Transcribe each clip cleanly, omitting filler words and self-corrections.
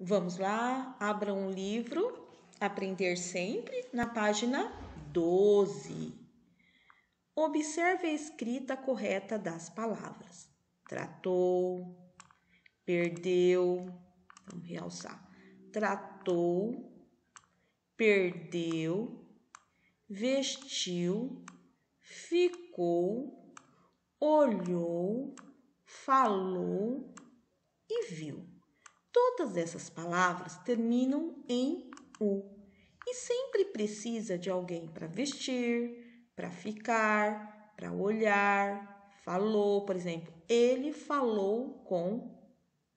Vamos lá, abra um livro, Aprender Sempre, na página 12. Observe a escrita correta das palavras. Tratou, perdeu, vamos realçar. Tratou, perdeu, vestiu, ficou, olhou, falou e viu. Todas essas palavras terminam em U e sempre precisa de alguém para vestir, para ficar, para olhar. Falou, por exemplo, ele falou com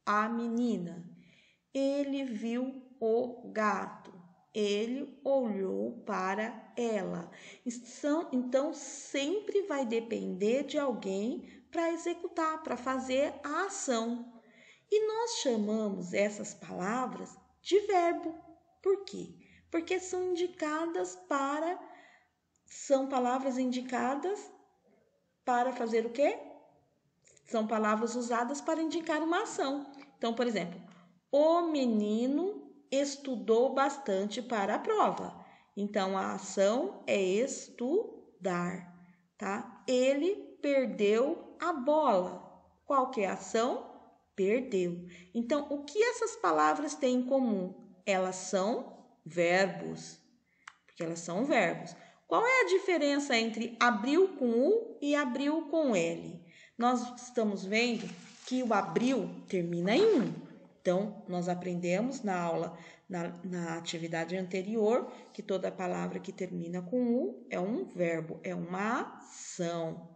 a menina. Ele viu o gato. Ele olhou para ela. Então, sempre vai depender de alguém para executar, para fazer a ação. E nós chamamos essas palavras de verbo. Por quê? Porque são palavras indicadas para fazer o quê? São palavras usadas para indicar uma ação. Então, por exemplo, o menino estudou bastante para a prova. Então, a ação é estudar, tá? Ele perdeu a bola. Qual que é a ação? Perdeu. Então, o que essas palavras têm em comum? Elas são verbos. Porque elas são verbos. Qual é a diferença entre abriu com U e abriu com L? Nós estamos vendo que o abriu termina em U. Então, nós aprendemos na aula, na atividade anterior, que toda palavra que termina com U é um verbo, é uma ação.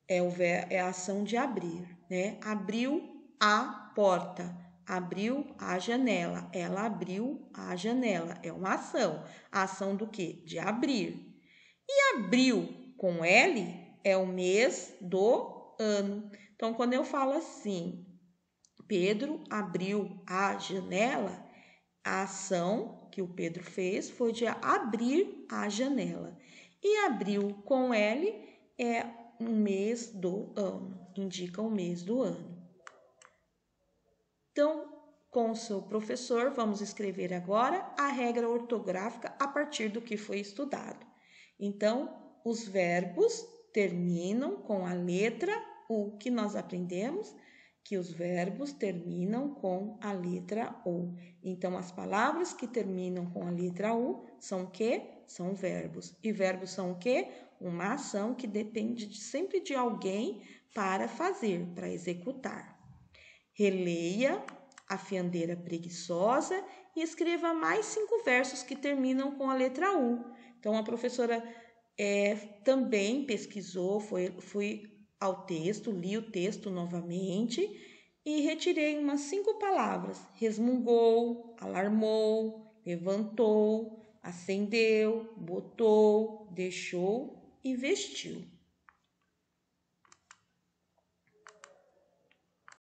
É a ação de abrir, né? Abriu a porta, abriu a janela, ela abriu a janela, é uma ação. A ação do quê? De abrir. E abril com L é o mês do ano. Então, quando eu falo assim, Pedro abriu a janela, a ação que o Pedro fez foi de abrir a janela. E abril com L é um mês do ano, indica o mês do ano. Então, com o seu professor, vamos escrever agora a regra ortográfica a partir do que foi estudado. Então, os verbos terminam com a letra U, que nós aprendemos que os verbos terminam com a letra U. Então, as palavras que terminam com a letra U são o quê? São verbos. E verbos são o quê? Uma ação que depende sempre de alguém para fazer, para executar. Releia A Fiandeira Preguiçosa e escreva mais 5 versos que terminam com a letra U. Então, a professora também pesquisou, fui ao texto, li o texto novamente e retirei umas 5 palavras. Resmungou, alarmou, levantou, acendeu, botou, deixou e vestiu.